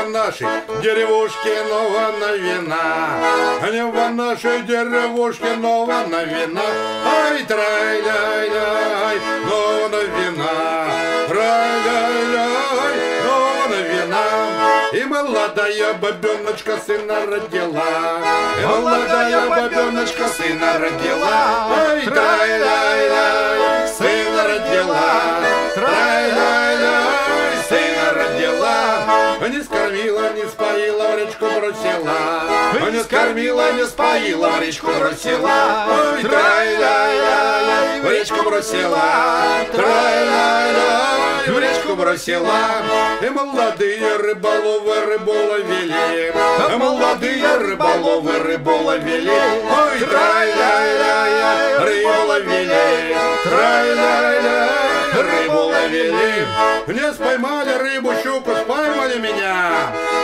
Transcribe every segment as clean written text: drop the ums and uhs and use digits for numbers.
в нашей деревушке новая новина. Не в нашей деревушке новая новина. Ай, трай-ляй-ляй, новая новина. Трай-ляй-ляй, новая новина. И молодая бабеночка сына родила. И молодая бабеночка сына родила. Ай, трай-ляй-ляй, сына родила. Трай-ляй-ляй, сына родила. Не скормила, не споила, в речку бросила. Не скормила, не споила, в речку бросила. Ой, трай-ляй-ляй, в речку бросила. Трай-ляй-ляй, в речку бросила. И молодые рыболовы рыбу ловили. И молодые рыболовы рыбу ловили. Ой, трай-ляй-ляй, рыбу ловили. Трай-ляй-ляй, рыбу ловили. Не споймали рыбу, щуку, споймали меня.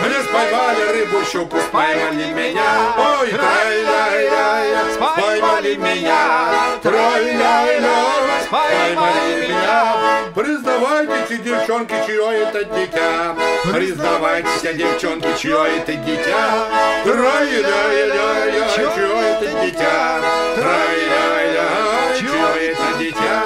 Не споймали рыбу, щуку, споймали меня. Ой, трай-ляй-ляй, споймали меня. Трай-ляй-ляй, споймали меня. Признавайтесь, девчонки, чье это дитя. Признавайтесь, девчонки, чье это дитя. Трай-ляй-ляй, чье это дитя. Трай-ляй-ляй, чье это дитя.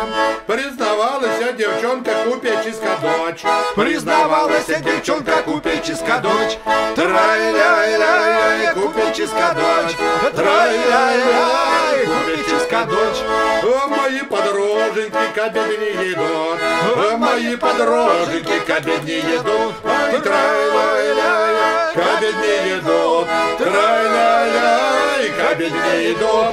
Признавалась девчонка купеческая дочь. Признавалась девчонка купеческая дочь. Трай-ляй-ляй, купеческая дочь. Трай-ляй-ляй, купеческая дочь. О, мои подруженьки к обеду не идут. О, мои подруженьки к обеду не идут. Ай, трай-ляй-ляй, к обеду не идут. Трай-ляй-ляй, к обеду не идут.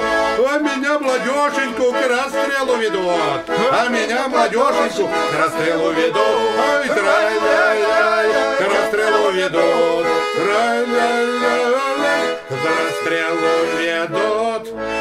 А меня младешеньку к расстрелу ведут. А меня младешеньку к расстрелу ведут. Ай, трай-ляй-ляй, к расстрелу ведут. Трай-ляй-ляй, к расстрелу ведут.